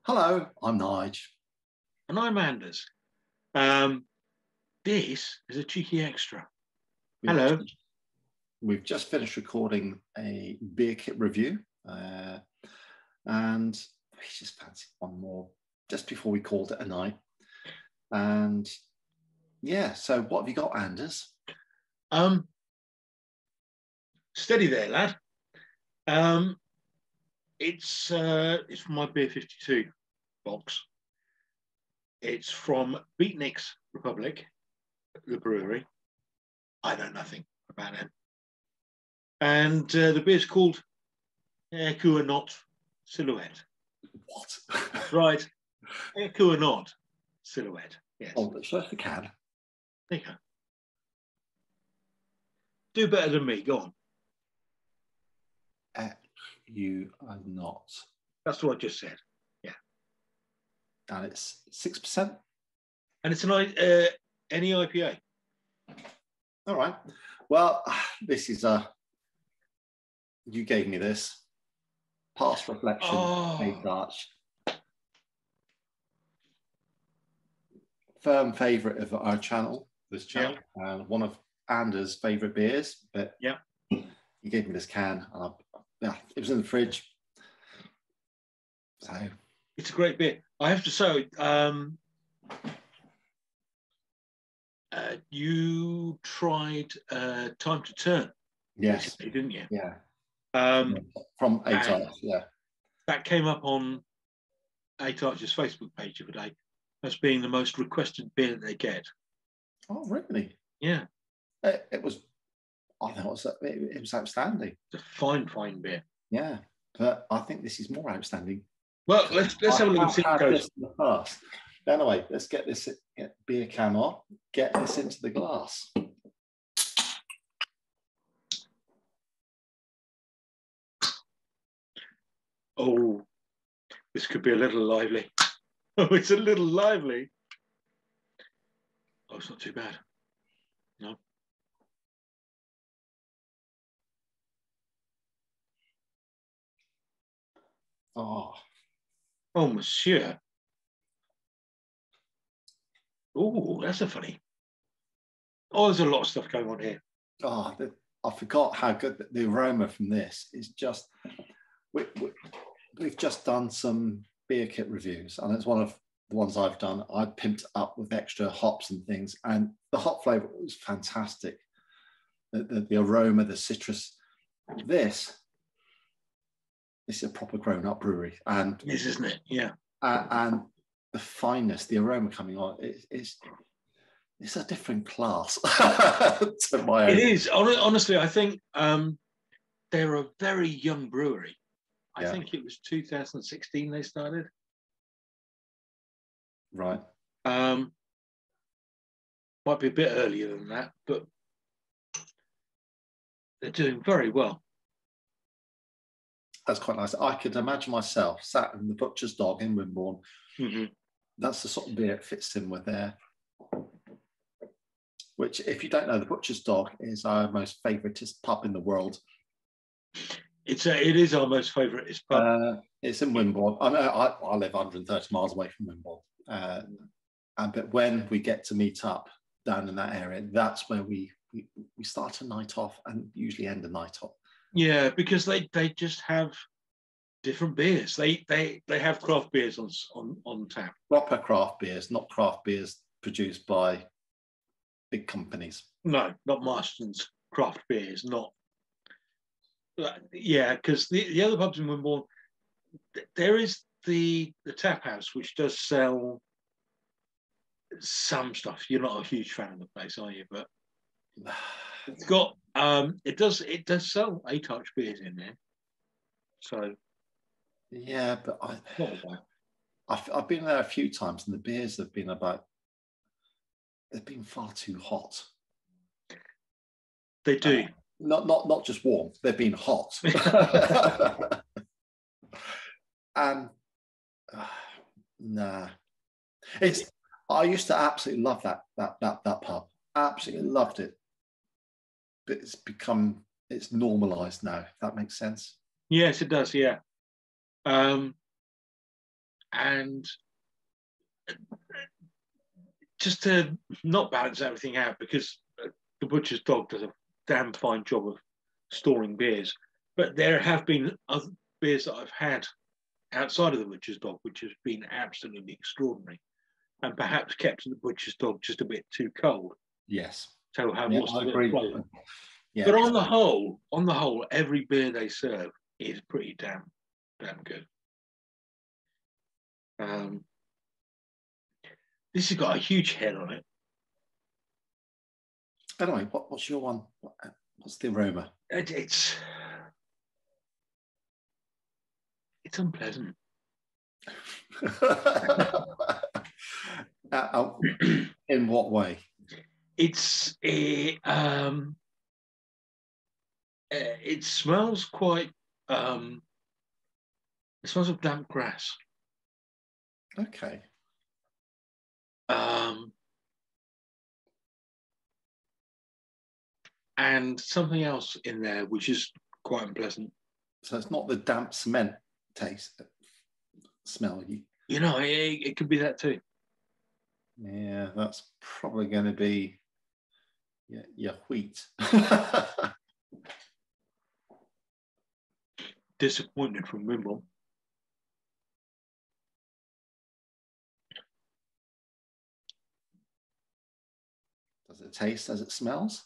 Hello, I'm Nige. And I'm Anders. This is a cheeky extra. Hello. We've just finished recording a beer kit review, and we just fancied one more just before we called it a night. And yeah, so what have you got, Anders? Steady there, lad. It's from my Beer 52 box. It's from Beatnikz Republic, the brewery. I know nothing about it. And the beer's called Ekuanot Silhouette. What? Right. Ekuanot Silhouette. Yes. Oh, but show us the can. There you go. Do better than me. Go on. You are not. That's what I just said. Yeah. And it's 6%. And it's an any IPA. All right. Well, this is you gave me this. Past reflection, made Dutch. Firm favourite of our channel, this channel, and one of Anders' favourite beers. But yeah, you gave me this can, and it was in the fridge. So it's a great beer. I have to say, you tried Time to Turn. Yes, recently, didn't you? Yeah. From E16, yeah. That came up on E16's Facebook page the other day as being the most requested beer that they get. Oh, really? Yeah. It was. I thought it was outstanding. It's a fine beer. Yeah, but I think this is more outstanding. Well, let's have a look and see how it goes. In the past. Anyway, let's get this beer can off. Get this into the glass. Oh, this could be a little lively. Oh, it's a little lively. Oh, it's not too bad. No. Oh, monsieur. Oh, that's a funny. Oh, there's a lot of stuff going on here. Oh, I forgot how good the aroma from this is. Just we've just done some beer kit reviews, and it's one of the ones I've done. I pimped it up with extra hops and things, and the hop flavour was fantastic. The aroma, the citrus. This is a proper grown-up brewery, and this isn't it? Yeah. And the fineness, the aroma coming on, it's a different class to my own. It is. Honestly, I think they're a very young brewery. I think it was 2016 they started. Right. Might be a bit earlier than that, but they're doing very well. That's quite nice. I could imagine myself sat in the Butcher's Dog in Wimborne. Mm-hmm. That's the sort of beer it fits in with there. Which, if you don't know, the Butcher's Dog is our most favouriteest pub in the world. It is our most favouriteest pub. It's in Wimborne. I live 130 miles away from Wimborne. But when we get to meet up down in that area, that's where we start a night off and usually end a night off. Yeah, because they just have different beers. They have craft beers on tap. Proper craft beers, not craft beers produced by big companies. No, not Marston's craft beers, not. Yeah, because the other pubs in Wimborne, there is the tap house, which does sell some stuff. You're not a huge fan of the place, are you? But it's got it does sell A-Touch beers in there. So yeah, but I've been there a few times, and the beers have been they've been far too hot. They do. Not just warm, they've been hot. And nah. I used to absolutely love that pub. Absolutely loved it. But it's normalised now, if that makes sense. Yes, it does, yeah. and just to not balance everything out, because the butcher's dog does a damn fine job of storing beers, but there have been other beers that I've had outside of the butcher's dog which has been absolutely extraordinary, and perhaps kept the butcher's dog just a bit too cold. Yes. So have Yeah, lost I a bit agree. of flavour. Yeah. But on the whole, every beer they serve is pretty damn good. This has got a huge head on it. Anyway, what's your one? What's the aroma? It's unpleasant. In what way? It smells quite. It smells of damp grass. Okay. And something else in there which is quite unpleasant. So it's not the damp cement taste, smell. You know, it could be that too. Yeah, that's probably going to be your wheat. Disappointed from Wimble. Does it taste as it smells?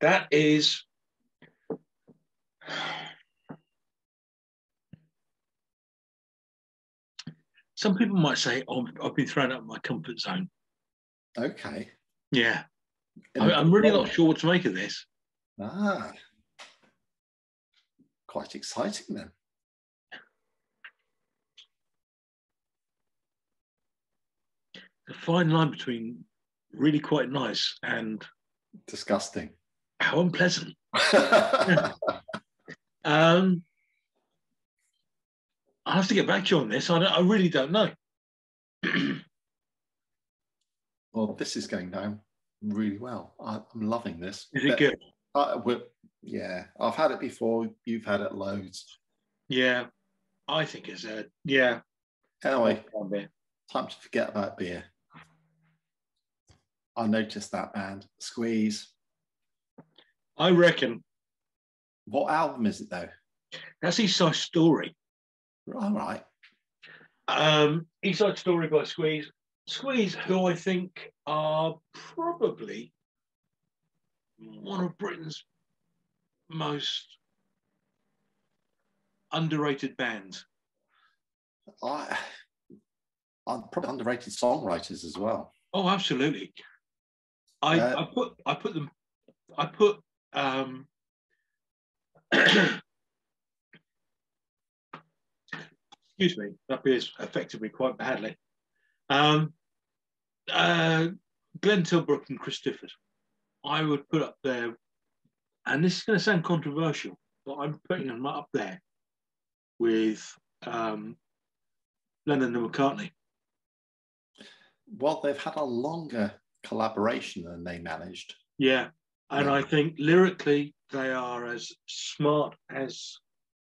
That is some people might say, "Oh, I've been thrown out of my comfort zone." Okay. Yeah, I'm really not sure what to make of this. Ah, quite exciting then. A fine line between really quite nice and disgusting. How unpleasant. I'll have to get back to you on this. I really don't know. Well, this is going down really well. I'm loving this. Is it good? Yeah, I've had it before. You've had it loads. Yeah, I think it's yeah. Anyway, time to forget about beer. I noticed that band, Squeeze. I reckon. What album is it though? That's East Side Story. All right. East Side Story by Squeeze. Squeeze, who I think are probably one of Britain's most underrated bands. I'm probably underrated songwriters as well. Oh, absolutely. I put excuse me, that beer's affected me quite badly. Glenn Tilbrook and Chris Difford, I would put up there, and this is going to sound controversial, but I'm putting them up there with Lennon and McCartney. Well, they've had a longer collaboration than they managed. Yeah, and I think lyrically they are as smart as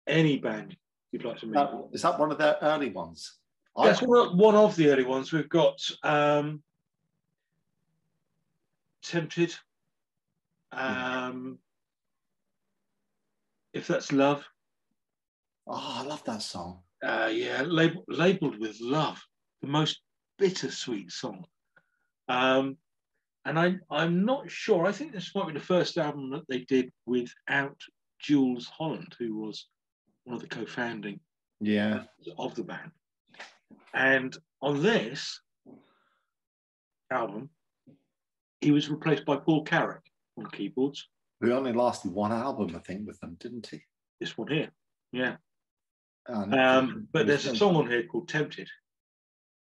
any band you'd like to meet. Is that one of their early ones? That's one of the early ones. We've got Tempted, If That's Love. Oh, I love that song. Yeah, labeled with love, the most bittersweet song. And I'm not sure. I think this might be the first album that they did without Jules Holland, who was one of the co-founding of the band. And on this album, he was replaced by Paul Carrack on keyboards. Who only lasted one album, I think, with them, didn't he? This one here, yeah. But there's a song on here called Tempted.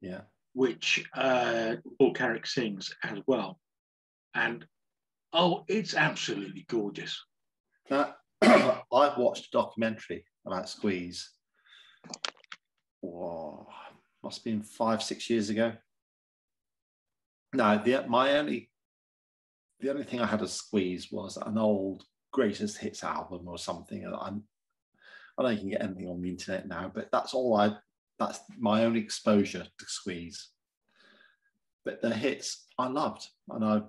Yeah. Which Paul Carrack sings as well. And, oh, it's absolutely gorgeous. I've watched a documentary about Squeeze. Whoa, must have been 5-6 years ago. No, my only the only thing I had to squeeze was an old greatest hits album or something. And I know you can get anything on the internet now, but that's my only exposure to squeeze. But the hits I loved, and I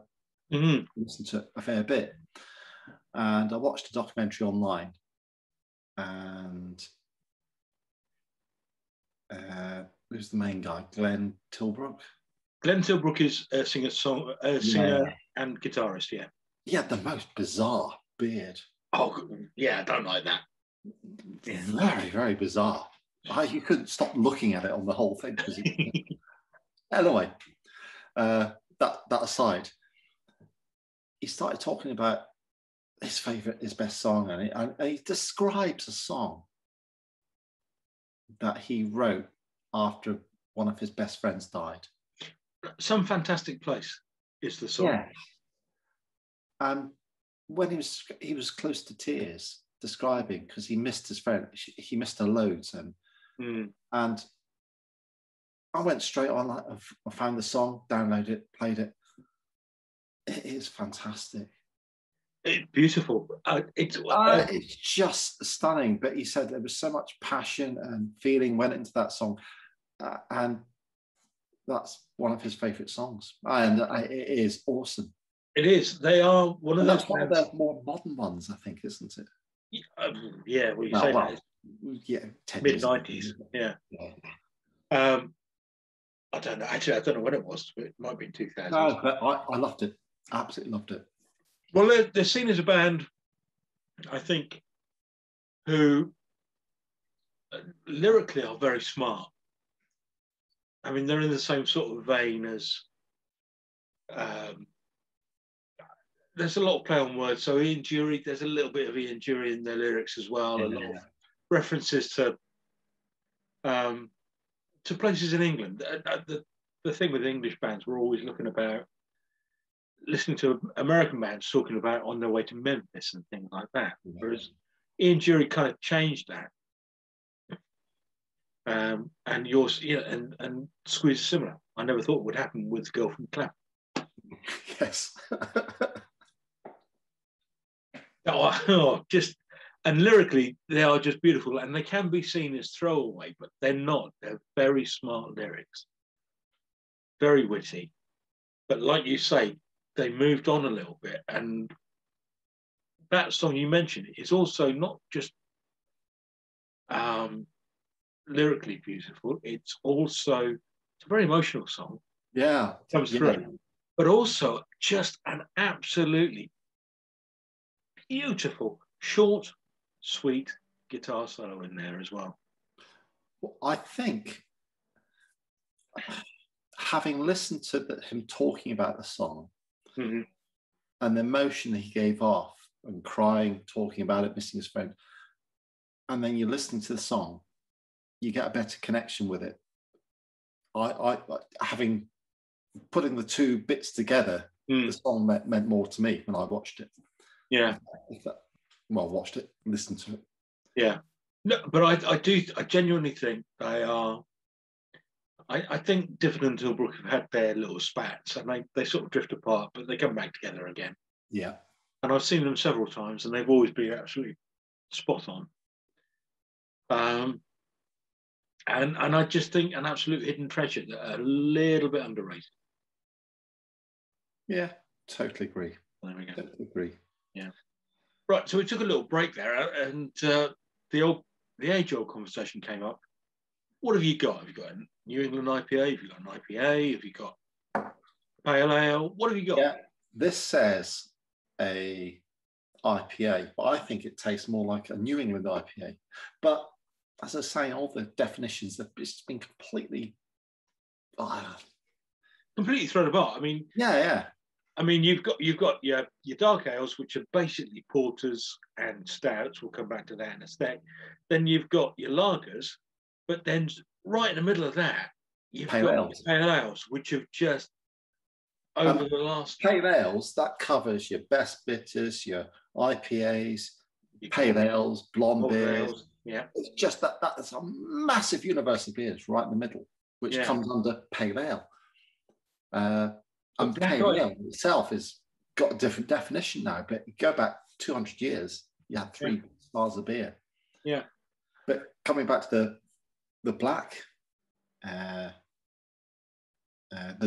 listened to a fair bit. And I watched a documentary online, and who's the main guy? Glenn Tilbrook. Glenn Tilbrook is a singer and guitarist. Yeah. He had the most bizarre beard. Oh, yeah, I don't like that. Yeah. Very, very bizarre. You couldn't stop looking at it on the whole thing. Anyway, that aside, he started talking about his best song, and he describes a song that he wrote after one of his best friends died. Some Fantastic Place is the song. Yeah. And when he was close to tears, describing, because he missed his friend, he missed her loads, and I went straight on. I found the song, downloaded it, played it. It is fantastic. It's beautiful. It's just stunning. But he said there was so much passion and feeling went into that song, and that's one of his favourite songs. And it is awesome. It is. They are one of those. That's one of the more modern ones, I think, isn't it? Yeah, well, you say that. Yeah, mid-90s. Yeah. I don't know. Actually, I don't know when it was. But it might be in 2000. No, but I loved it. Absolutely loved it. Well, they're seen as a band, I think, who lyrically are very smart. I mean, they're in the same sort of vein as. There's a lot of play on words. So Ian Dury, there's a little bit of Ian Dury in their lyrics as well. Yeah. A lot of references to places in England. The thing with English bands, we're always listening to American bands talking about on their way to Memphis and things like that. Yeah. Whereas Ian Dury kind of changed that. And yours, and Squeeze is similar. I never thought it would happen with Girl from Clap. Yes. And lyrically, they are just beautiful, and they can be seen as throwaway, but they're not. They're very smart lyrics, very witty. But like you say, they moved on a little bit, and that song you mentioned is also not just lyrically beautiful. It's a very emotional song. Yeah, it comes through, but also just an absolutely beautiful, short, sweet guitar solo in there as well. Well, I think, having listened to him talking about the song and the emotion that he gave off and crying, talking about it, missing his friend, and then you listen to the song, you get a better connection with it. I having putting the two bits together, the song meant more to me when I watched it. Yeah. Watched it, listened to it. Yeah. No, but I genuinely think they are. I think Difford and Tilbrook have had their little spats, and they sort of drift apart, but they come back together again. Yeah. And I've seen them several times, and they've always been absolutely spot on. And I just think an absolute hidden treasure that are a little bit underrated. Yeah, totally agree. There we go. Totally agree. Yeah. Right, so we took a little break there, and the age-old conversation came up. What have you got? Have you got a New England IPA? Have you got an IPA? Have you got Pale Ale? What have you got? Yeah, this says a IPA, but I think it tastes more like a New England IPA. But as I was saying, all the definitions have just been completely thrown apart. I mean, yeah. I mean, you've got your dark ales, which are basically porters and stouts. We'll come back to that in a sec. Then you've got your lagers, but then right in the middle of that, you've got pale ales, which have just over the last pale ales that covers your best bitters, your IPAs, pale ales, blonde beers. Yeah, it's just that is a massive universe of beers right in the middle, which comes under pale ale. And pale ale itself is got a different definition now. But you go back 200 years, you had three styles of beer. Yeah. But coming back to the black, the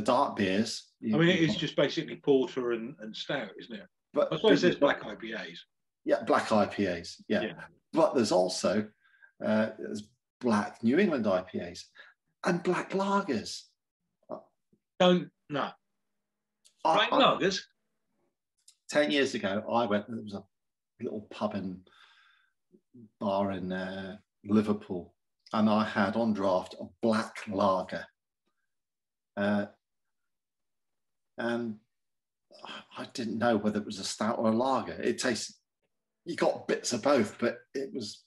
dark beers. I mean, it's just basically porter and stout, isn't it? But I suppose there's black IPAs. Yeah, black IPAs. Yeah. But there's also there's black New England IPAs and black lagers. Black lagers? 10 years ago, I went, there was a little pub and bar in Liverpool, and I had on draft a black lager. And I didn't know whether it was a stout or a lager. It tasted, you got bits of both, but it was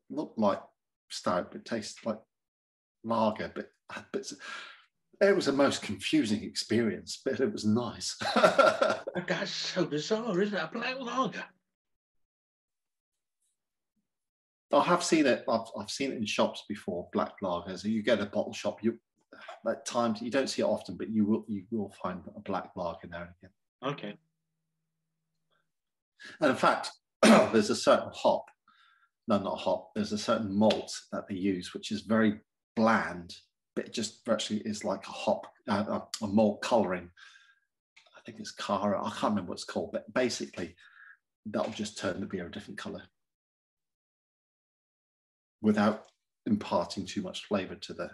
looked like stout, but it tasted like lager, but had bits of, it was the most confusing experience, but it was nice. That's so bizarre, isn't it? A black lager. I have seen it. I've seen it in shops before. Black lagers. You get a bottle shop. At times you don't see it often, but you will find a black lager now and again. Okay. And in fact, there's a certain hop. No, not hop. There's a certain malt that they use, which is very bland, but it just virtually is like a hop, a malt colouring. I think it's Cara. I can't remember what it's called, but basically that'll just turn the beer a different colour without imparting too much flavour to the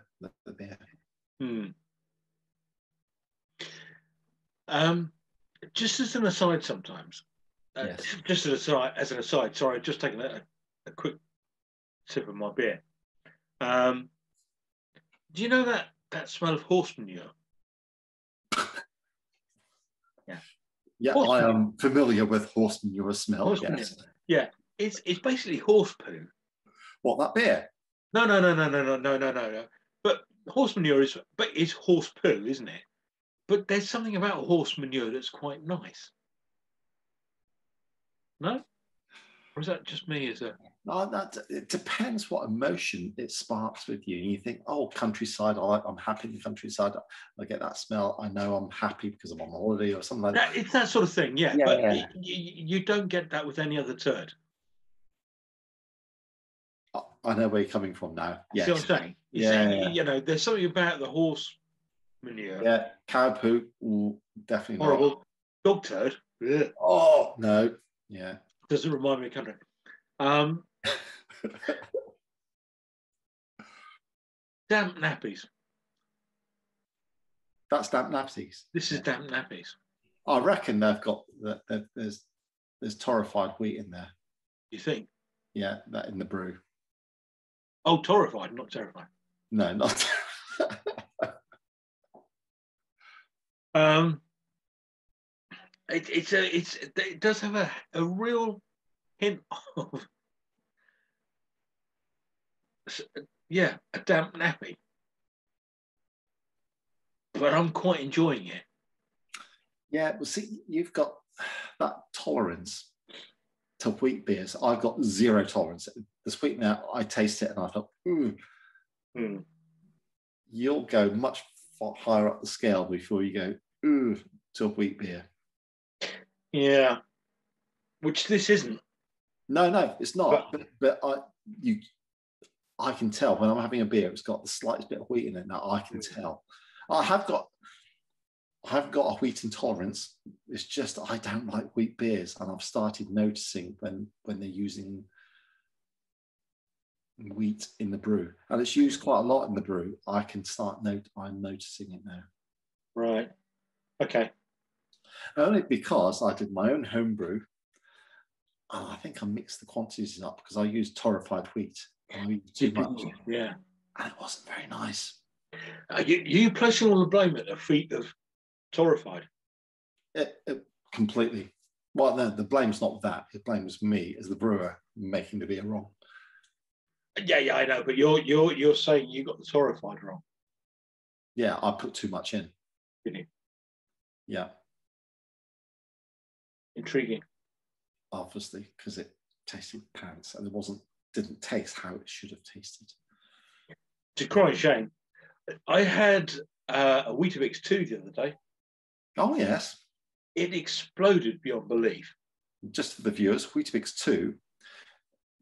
beer. Just as an aside, sometimes, just as an aside, sorry, just taking a quick sip of my beer. Do you know that smell of horse manure? Yeah, I am familiar with horse manure smell. Horse manure. Yeah, it's basically horse poo. What, that beer? No. But horse manure is horse poo, isn't it? But there's something about horse manure that's quite nice. No? Or is that just me as a... No, it depends what emotion it sparks with you. You think, oh, countryside, I'm happy in the countryside. I get that smell. I know I'm happy because I'm on holiday or something like that. It's that sort of thing, yeah. But you don't get that with any other turd. I know where you're coming from now. Yes. See what I'm saying? You know, there's something about the horse manure. Yeah, cow poo, definitely horrible. Not. Dog turd. Yeah. Oh, no. Yeah. Doesn't remind me of country. Damp nappies. That's damp nappies. This is damp nappies. I reckon they've got there's torrefied wheat in there. You think? Yeah, that in the brew. Oh, torrefied, not terrified. No, not. It does have a real hint of a damp nappy, but I'm quite enjoying it. Yeah, well, see, you've got that tolerance to wheat beers. I've got zero tolerance. The sweetener, I taste it and I thought, you'll go much higher up the scale before you go to a wheat beer. Yeah, which this isn't. No, it's not. But I can tell when I'm having a beer, it's got the slightest bit of wheat in it. Now I can tell. I have got a wheat intolerance. It's just I don't like wheat beers, and I've started noticing when they're using wheat in the brew, and it's used quite a lot in the brew. I'm noticing it now. Right. Okay. Only because I did my own home brew. I think I mixed the quantities up because I used torrefied wheat. I used too much. Yeah. And it wasn't very nice. You placing all the blame at the feet of torrefied? It completely. Well, no, the blame's not that. The blame was me as the brewer making the beer wrong. Yeah, I know. But you're saying you got the torrefied wrong. Yeah, I put too much in. Didn't you? Yeah. Intriguing. Obviously, because it tasted pants and didn't taste how it should have tasted. It's a crying shame. I had a Beatnikz 2 the other day. Oh, yes. it exploded beyond belief. Just for the viewers, Weetabix 2,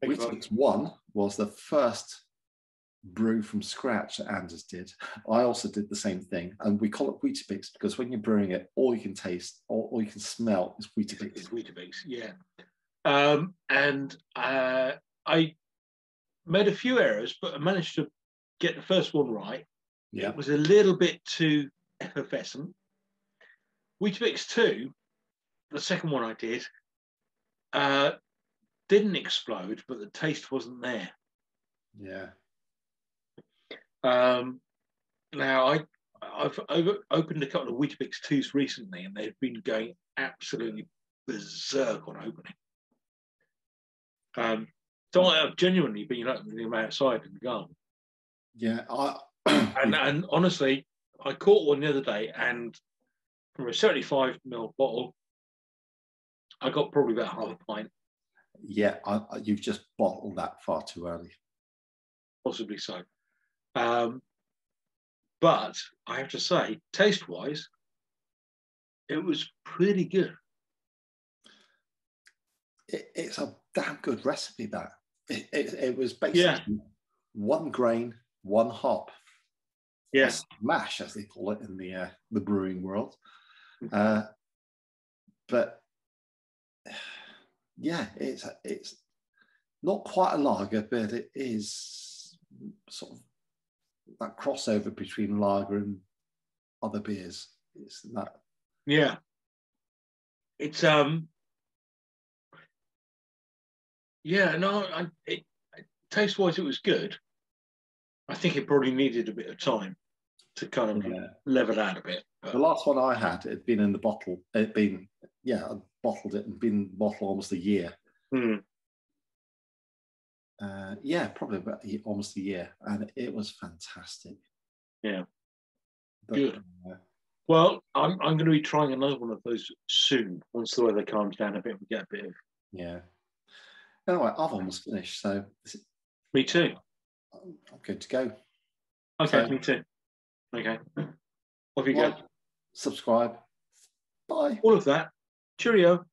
Weetabix 1 was the first brew from scratch that Anders did. I also did the same thing, and we call it Weetabix because when you're brewing it, all you can taste, all you can smell is Weetabix. It's Weetabix, yeah. And I made a few errors, but I managed to get the first one right. Yeah. It was a little bit too effervescent. Weetabix 2, the second one I did, didn't explode, but the taste wasn't there. Yeah. Now I've opened a couple of Weetabix 2s recently, and they've been going absolutely berserk on opening. So I've genuinely been opening them outside in the garden. Yeah. And honestly, I caught one the other day, and from a 75ml bottle, I got probably about half a pint. Yeah, you've just bottled that far too early. Possibly so. But I have to say, taste-wise, it was pretty good. It's a damn good recipe, that. It was basically one grain, one hop. Yeah. Mash, as they call it in the brewing world. But yeah, it's not quite a lager, but it is sort of that crossover between lager and other beers. It's that. Yeah. It's yeah, no, taste-wise it was good. I think it probably needed a bit of time to kind of level out a bit. But the last one I had, it'd been in the bottle. It'd been, I bottled it and been in the bottle almost a year. Yeah, probably about almost a year, and it was fantastic. Yeah, but, good. Well, I'm going to be trying another one of those soon once the weather calms down a bit. We get a bit of Anyway, I've almost finished, so me too. I'm good to go. Okay, so, me too. Okay, off you go. Subscribe. Bye. All of that. Cheerio.